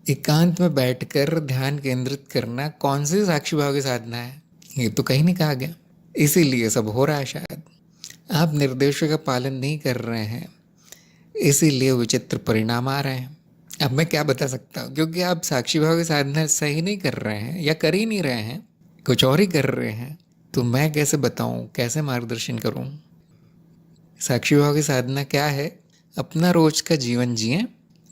एकांत में बैठकर ध्यान केंद्रित करना कौन सी साक्षी भाव की साधना है, ये तो कहीं नहीं कहा गया। इसीलिए सब हो रहा है शायद। आप निर्देशों का पालन नहीं कर रहे हैं, इसीलिए विचित्र परिणाम आ रहे हैं। अब मैं क्या बता सकता हूँ, क्योंकि आप साक्षी भाव की साधना सही नहीं कर रहे हैं या कर ही नहीं रहे हैं, कुछ और ही कर रहे हैं। तो मैं कैसे बताऊँ, कैसे मार्गदर्शन करूँ? साक्षी भाव की साधना क्या है? अपना रोज का जीवन जिएं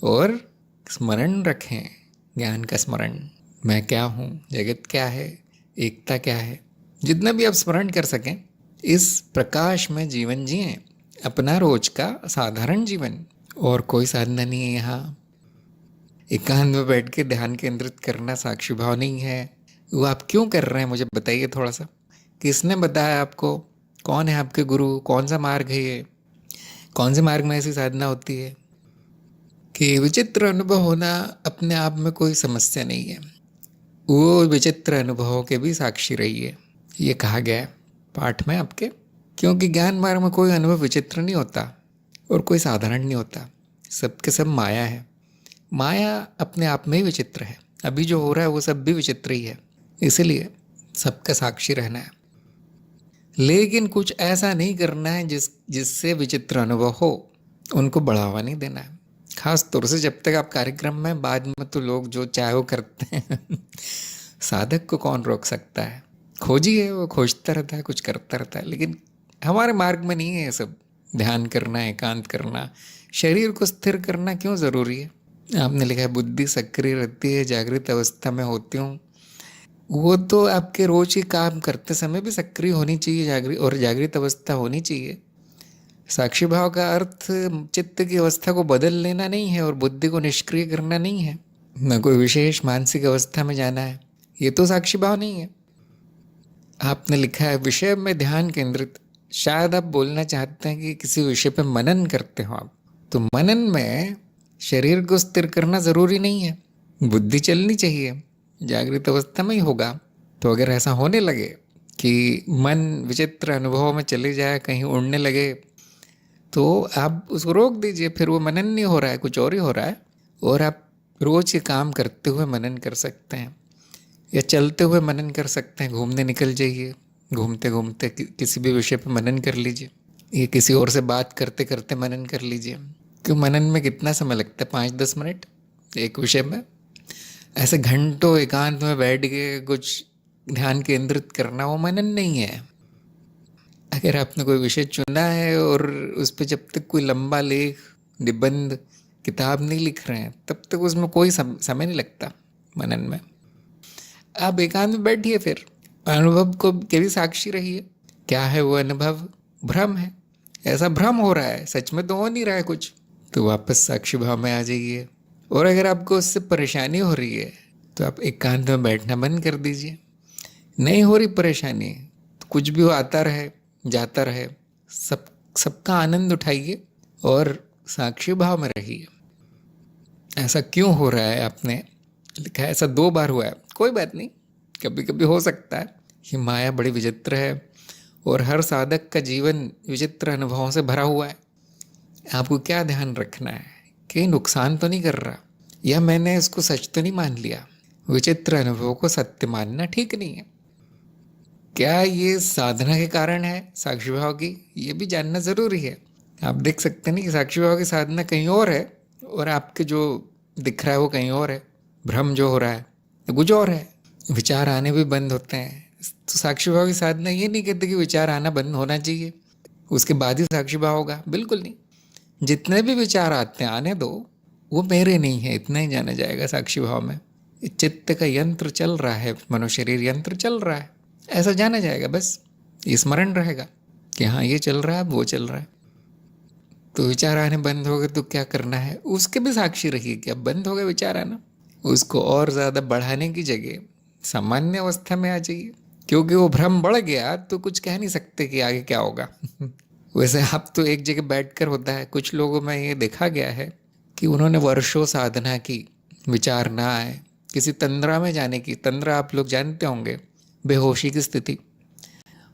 और स्मरण रखें, ज्ञान का स्मरण। मैं क्या हूँ, जगत क्या है, एकता क्या है, जितना भी आप स्मरण कर सकें, इस प्रकाश में जीवन जिएं, अपना रोज का साधारण जीवन। और कोई साधना नहीं है यहाँ। एकांत में बैठ के ध्यान केंद्रित करना साक्षी भाव नहीं है। वो आप क्यों कर रहे हैं, मुझे बताइए थोड़ा सा। किसने बताया आपको? कौन है आपके गुरु? कौन सा मार्ग है ये? कौन से मार्ग में ऐसी साधना होती है? कि विचित्र अनुभव होना अपने आप में कोई समस्या नहीं है, वो विचित्र अनुभवों के भी साक्षी रहिए, ये कहा गया है पाठ में आपके। क्योंकि ज्ञान मार्ग में कोई अनुभव विचित्र नहीं होता और कोई साधारण नहीं होता, सबके सब माया है। माया अपने आप में ही विचित्र है। अभी जो हो रहा है वो सब भी विचित्र ही है, इसलिए सबका साक्षी रहना है। लेकिन कुछ ऐसा नहीं करना है जिससे विचित्र अनुभव हो, उनको बढ़ावा नहीं देना है। खास तौर से जब तक आप कार्यक्रम में, बाद में तो लोग जो चाहे वो करते हैं। साधक को कौन रोक सकता है? खोजी है, वो खोजता रहता है, कुछ करता रहता है। लेकिन हमारे मार्ग में नहीं है ये सब। ध्यान करना, एकांत करना, शरीर को स्थिर करना क्यों ज़रूरी है? आपने लिखा है बुद्धि सक्रिय रहती है, जागृत अवस्था में होती हूँ। वो तो आपके रोज के काम करते समय भी सक्रिय होनी चाहिए, जागृत अवस्था होनी चाहिए। साक्षी भाव का अर्थ चित्त की अवस्था को बदल लेना नहीं है और बुद्धि को निष्क्रिय करना नहीं है, न कोई विशेष मानसिक अवस्था में जाना है। ये तो साक्षी भाव नहीं है। आपने लिखा है विषय में ध्यान केंद्रित। शायद आप बोलना चाहते हैं कि किसी विषय पे मनन करते हो आप। तो मनन में शरीर को स्थिर करना ज़रूरी नहीं है, बुद्धि चलनी चाहिए, जागृत अवस्था में ही होगा। तो अगर ऐसा होने लगे कि मन विचित्र अनुभवों में चले जाए, कहीं उड़ने लगे, तो आप उसको रोक दीजिए। फिर वो मनन नहीं हो रहा है, कुछ और ही हो रहा है। और आप रोज के काम करते हुए मनन कर सकते हैं या चलते हुए मनन कर सकते हैं। घूमने निकल जाइए, घूमते घूमते किसी भी विषय पर मनन कर लीजिए, ये किसी और से बात करते करते मनन कर लीजिए। क्यों, मनन में कितना समय लगता है? 5-10 मिनट एक विषय में। ऐसे घंटों एकांत में बैठ के कुछ ध्यान केंद्रित करना वो मनन नहीं है। अगर आपने कोई विषय चुना है और उस पर जब तक कोई लंबा लेख, निबंध, किताब नहीं लिख रहे हैं, तब तक उसमें कोई समय नहीं लगता मनन में। आप एकांत में बैठिए, फिर अनुभव को के भी साक्षी रहिए। क्या है वो अनुभव? भ्रम है। ऐसा भ्रम हो रहा है, सच में तो हो नहीं रहा है कुछ। तो वापस साक्षी भाव में आ जाइए। और अगर आपको उससे परेशानी हो रही है तो आप एकांत में बैठना बंद कर दीजिए। नहीं हो रही परेशानी तो कुछ भी हो, आता रहे जाता रहे, सबका आनंद उठाइए और साक्षी भाव में रहिए। ऐसा क्यों हो रहा है? आपने लिखा है ऐसा 2 बार हुआ है। कोई बात नहीं, कभी कभी हो सकता है। ये माया बड़ी विचित्र है और हर साधक का जीवन विचित्र अनुभवों से भरा हुआ है। आपको क्या ध्यान रखना है कि नुकसान तो नहीं कर रहा, या मैंने इसको सच तो नहीं मान लिया। विचित्र अनुभवों को सत्य मानना ठीक नहीं है। क्या ये साधना के कारण है साक्षी भाव की, ये भी जानना ज़रूरी है। आप देख सकते नहीं कि साक्षी भाव की साधना कहीं और है और आपके जो दिख रहा है वो कहीं और है। भ्रम जो हो रहा है तो कुछ और है। विचार आने भी बंद होते हैं। तो साक्षी भाव की साधना ये नहीं कहती कि विचार आना बंद होना चाहिए, उसके बाद ही साक्षी भाव होगा, बिल्कुल नहीं। जितने भी विचार आते हैं आने दो, वो मेरे नहीं है, इतना ही जाना जाएगा साक्षी भाव में। चित्त का यंत्र चल रहा है, मनुशरीर यंत्र चल रहा है, ऐसा जाना जाएगा। बस स्मरण रहेगा कि हाँ ये चल रहा है, वो चल रहा है। तो विचार आने बंद हो गए तो क्या करना है, उसके भी साक्षी रहिए कि अब बंद हो गए विचार आना। उसको और ज़्यादा बढ़ाने की जगह सामान्य अवस्था में आ जाइए, क्योंकि वो भ्रम बढ़ गया तो कुछ कह नहीं सकते कि आगे क्या होगा। वैसे आप तो एक जगह बैठकर होता है। कुछ लोगों में ये देखा गया है कि उन्होंने वर्षों साधना की, विचार ना आए, किसी तंद्रा में जाने की। तंद्रा आप लोग जानते होंगे, बेहोशी की स्थिति।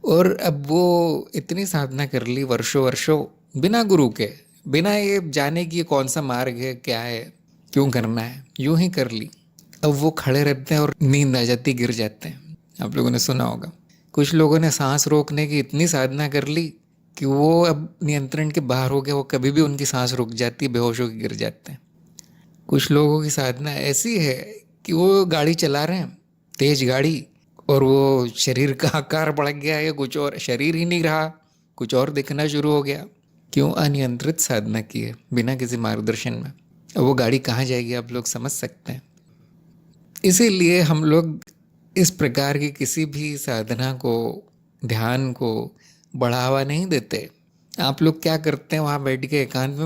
और अब वो इतनी साधना कर ली वर्षों वर्षों बिना गुरु के, बिना ये जाने कि कौन सा मार्ग है, क्या है, क्यों करना है, यूं ही कर ली। अब वो खड़े रहते हैं और नींद आ जाती, गिर जाते हैं। आप लोगों ने सुना होगा कुछ लोगों ने सांस रोकने की इतनी साधना कर ली कि वो अब नियंत्रण के बाहर हो गया, वो कभी भी उनकी सांस रुक जाती है, बेहोश होकर गिर जाते हैं। कुछ लोगों की साधना ऐसी है कि वो गाड़ी चला रहे हैं, तेज गाड़ी, और वो शरीर का आकार बढ़ गया या कुछ और, शरीर ही नहीं रहा, कुछ और दिखना शुरू हो गया। क्यों? अनियंत्रित साधना की है, बिना किसी मार्गदर्शन में। अब वो गाड़ी कहाँ जाएगी आप लोग समझ सकते हैं। इसीलिए हम लोग इस प्रकार की किसी भी साधना को, ध्यान को बढ़ावा नहीं देते। आप लोग क्या करते हैं वहाँ बैठ के एकांत में,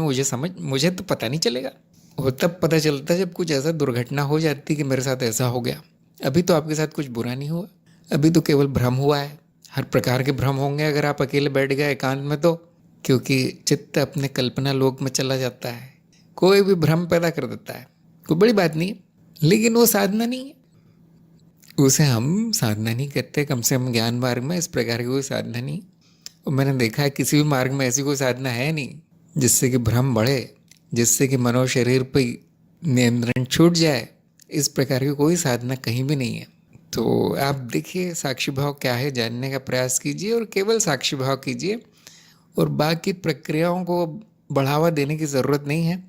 मुझे तो पता नहीं चलेगा। वो तब पता चलता है जब कुछ ऐसा दुर्घटना हो जाती कि मेरे साथ ऐसा हो गया। अभी तो आपके साथ कुछ बुरा नहीं हुआ, अभी तो केवल भ्रम हुआ है। हर प्रकार के भ्रम होंगे अगर आप अकेले बैठ गए एकांत में तो, क्योंकि चित्त अपने कल्पना लोक में चला जाता है, कोई भी भ्रम पैदा कर देता है। कोई बड़ी बात नहीं, लेकिन वो साधना नहीं है, उसे हम साधना नहीं कहते। कम से कम ज्ञान मार्ग में इस प्रकार की कोई साधना नहीं। और मैंने देखा है किसी भी मार्ग में ऐसी कोई साधना है नहीं जिससे कि भ्रम बढ़े, जिससे कि मनो शरीर पर नियंत्रण छूट जाए। इस प्रकार की कोई साधना कहीं भी नहीं है। तो आप देखिए साक्षी भाव क्या है, जानने का प्रयास कीजिए और केवल साक्षी भाव कीजिए, और बाकी प्रक्रियाओं को बढ़ावा देने की ज़रूरत नहीं है।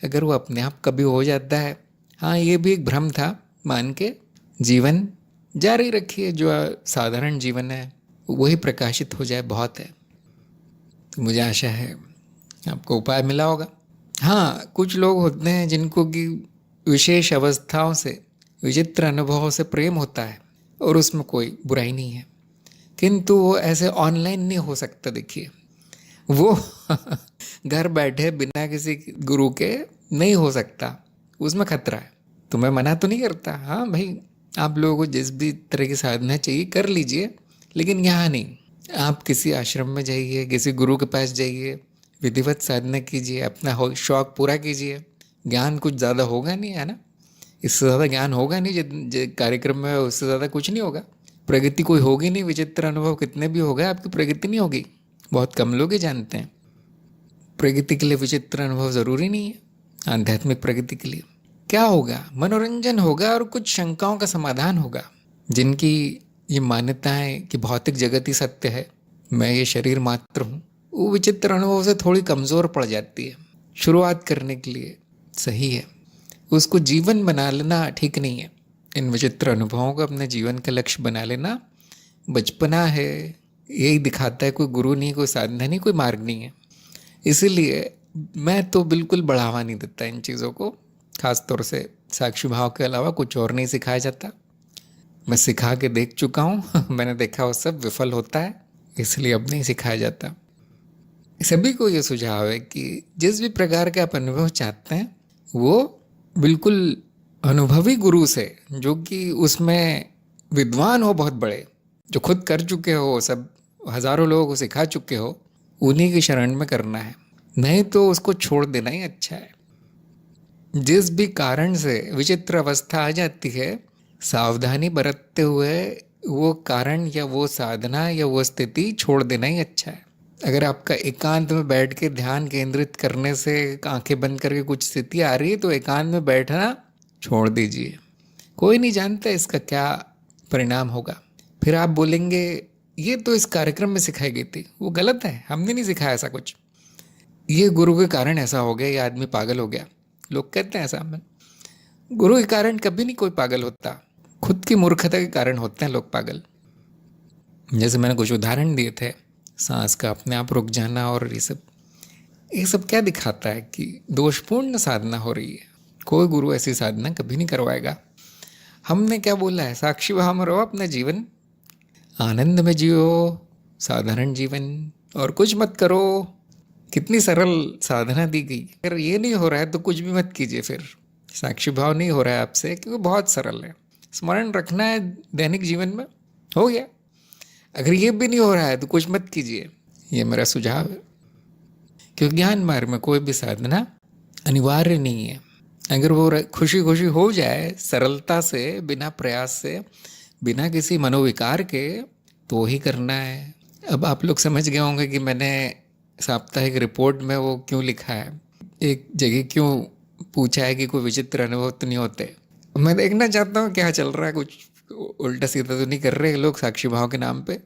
अगर वो अपने आप कभी हो जाता है, हाँ ये भी एक भ्रम था मान के जीवन जारी रखिए, जो साधारण जीवन है वही प्रकाशित हो जाए, बहुत है। तो मुझे आशा है आपको उपाय मिला होगा। हाँ, कुछ लोग होते हैं जिनको कि विशेष अवस्थाओं से, विचित्र अनुभवों से प्रेम होता है और उसमें कोई बुराई नहीं है, किंतु वो ऐसे ऑनलाइन नहीं हो सकता। देखिए वो घर बैठे बिना किसी गुरु के नहीं हो सकता, उसमें खतरा है। तो मैं मना तो नहीं करता, हाँ भाई आप लोगों को जिस भी तरह की साधना चाहिए कर लीजिए, लेकिन यहाँ नहीं। आप किसी आश्रम में जाइए, किसी गुरु के पास जाइए, विधिवत साधना कीजिए, अपना शौक पूरा कीजिए। ज्ञान कुछ ज़्यादा होगा नहीं, है ना, इससे ज़्यादा ज्ञान होगा नहीं जो कार्यक्रम में, उससे ज़्यादा कुछ नहीं होगा। प्रगति कोई होगी नहीं, विचित्र अनुभव कितने भी हो गए आपकी प्रगति नहीं होगी। बहुत कम लोग ही जानते हैं प्रगति के लिए विचित्र अनुभव ज़रूरी नहीं है। आध्यात्मिक प्रगति के लिए क्या होगा, मनोरंजन होगा और कुछ शंकाओं का समाधान होगा। जिनकी ये मान्यता है कि भौतिक जगत ही सत्य है, मैं ये शरीर मात्र हूँ, वो विचित्र अनुभव से थोड़ी कमज़ोर पड़ जाती है। शुरुआत करने के लिए सही है, उसको जीवन बना लेना ठीक नहीं है। इन विचित्र अनुभवों को अपने जीवन का लक्ष्य बना लेना बचपना है, यही दिखाता है। कोई गुरु नहीं, कोई साधना नहीं, कोई मार्ग नहीं है। इसीलिए मैं तो बिल्कुल बढ़ावा नहीं देता इन चीज़ों को। खास तौर से साक्षी भाव के अलावा कुछ और नहीं सिखाया जाता। मैं सिखा के देख चुका हूँ मैंने देखा वो सब विफल होता है, इसलिए अब नहीं सिखाया जाता। सभी को ये सुझाव है कि जिस भी प्रकार के आप अनुभव चाहते हैं वो बिल्कुल अनुभवी गुरु से, जो कि उसमें विद्वान हो, बहुत बड़े, जो खुद कर चुके हो, सब हजारों लोगों को सिखा चुके हो, उन्हीं की शरण में करना है। नहीं तो उसको छोड़ देना ही अच्छा है। जिस भी कारण से विचित्र अवस्था आ जाती है, सावधानी बरतते हुए वो कारण या वो साधना या वो स्थिति छोड़ देना ही अच्छा है। अगर आपका एकांत में बैठ के ध्यान केंद्रित करने से आंखें बंद करके कुछ स्थिति आ रही है तो एकांत में बैठना छोड़ दीजिए। कोई नहीं जानता इसका क्या परिणाम होगा। फिर आप बोलेंगे ये तो इस कार्यक्रम में सिखाई गई थी, वो गलत है, हमने नहीं सिखाया ऐसा कुछ, ये गुरु के कारण ऐसा हो गया, ये आदमी पागल हो गया। लोग कहते हैं ऐसा। मैं गुरु के कारण कभी नहीं कोई पागल होता, खुद की मूर्खता के कारण होते हैं लोग पागल। जैसे मैंने कुछ उदाहरण दिए थे, सांस का अपने आप रुक जाना, और ये सब क्या दिखाता है कि दोषपूर्ण साधना हो रही है। कोई गुरु ऐसी साधना कभी नहीं करवाएगा। हमने क्या बोला है, साक्षी भाव में रहो, अपना जीवन आनंद में जियो, साधारण जीवन, और कुछ मत करो। कितनी सरल साधना दी गई। अगर ये नहीं हो रहा है तो कुछ भी मत कीजिए। फिर साक्षी भाव नहीं हो रहा है आपसे, क्योंकि बहुत सरल है, स्मरण रखना है दैनिक जीवन में, हो गया। अगर ये भी नहीं हो रहा है तो कुछ मत कीजिए, ये मेरा सुझाव है। क्योंकि ज्ञान मार्ग में कोई भी साधना अनिवार्य नहीं है। अगर वो खुशी खुशी हो जाए, सरलता से, बिना प्रयास से, बिना किसी मनोविकार के, तो ही करना है। अब आप लोग समझ गए होंगे कि मैंने साप्ताहिक रिपोर्ट में वो क्यों लिखा है, एक जगह क्यों पूछा है कि कोई विचित्र अनुभव तो नहीं होते। मैं देखना चाहता हूँ क्या चल रहा है, कुछ उल्टा सीधा तो नहीं कर रहे लोग साक्षी भाव के नाम पे।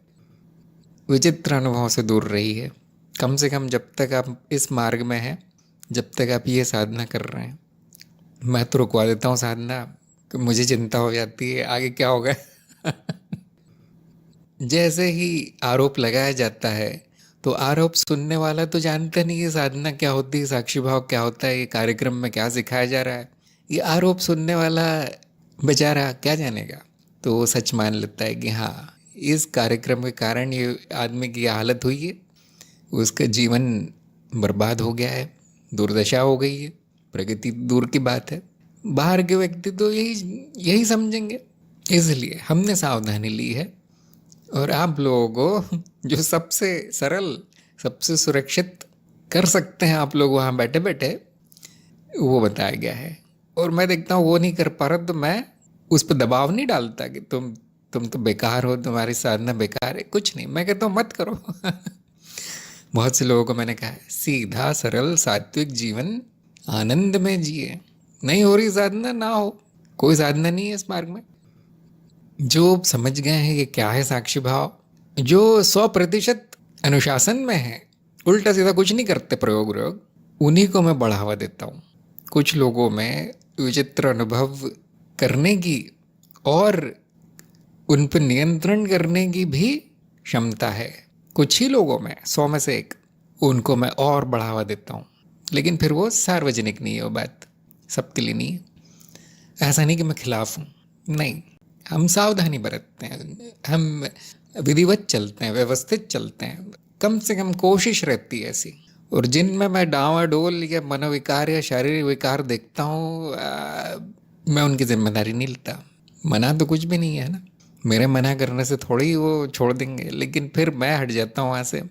विचित्र अनुभव से दूर रहिए, कम से कम जब तक आप इस मार्ग में हैं, जब तक आप ये साधना कर रहे हैं। मैं तो रुकवा देता हूँ साधना, कि मुझे चिंता हो जाती है आगे क्या होगा। जैसे ही आरोप लगाया जाता है तो आरोप सुनने वाला तो जानता नहीं है साधना क्या होती है, साक्षी भाव क्या होता है, ये कार्यक्रम में क्या सिखाया जा रहा है। ये आरोप सुनने वाला बेचारा क्या जानेगा। तो वो सच मान लेता है कि हाँ, इस कार्यक्रम के कारण ये आदमी की हालत हुई है, उसका जीवन बर्बाद हो गया है, दुर्दशा हो गई है। प्रगति दूर की बात है, बाहर के व्यक्ति तो यही यही समझेंगे। इसलिए हमने सावधानी ली है, और आप लोगों को जो सबसे सरल, सबसे सुरक्षित कर सकते हैं आप लोग वहाँ बैठे बैठे, वो बताया गया है। और मैं देखता हूँ वो नहीं कर पा रहा तो मैं उस पर दबाव नहीं डालता कि तुम तो बेकार हो, तुम्हारी साधना बेकार है, कुछ नहीं। मैं कहता हूँ मत करो। बहुत से लोगों को मैंने कहा है सीधा सरल सात्विक जीवन आनंद में जिए, नहीं हो रही साधना ना हो, कोई साधना नहीं है इस मार्ग में। जो समझ गए हैं कि क्या है साक्षी भाव, जो 100% अनुशासन में है, उल्टा सीधा कुछ नहीं करते प्रयोग प्रयोग, उन्हीं को मैं बढ़ावा देता हूँ। कुछ लोगों में विचित्र अनुभव करने की और उन पर नियंत्रण करने की भी क्षमता है, कुछ ही लोगों में, 100 में से एक, उनको मैं और बढ़ावा देता हूँ। लेकिन फिर वो सार्वजनिक नहीं है, वो बात सबके लिए नहीं है। ऐसा नहीं कि मैं खिलाफ हूँ, नहीं, हम सावधानी बरतते हैं, हम विधिवत चलते हैं, व्यवस्थित चलते हैं, कम से कम कोशिश रहती है ऐसी। और जिनमें मैं डावाडोल या मनोविकार या शारीरिक विकार देखता हूँ, मैं उनकी जिम्मेदारी नहीं लेता। मना तो कुछ भी नहीं है ना, मेरे मना करने से थोड़ी वो छोड़ देंगे, लेकिन फिर मैं हट जाता हूँ वहाँ से।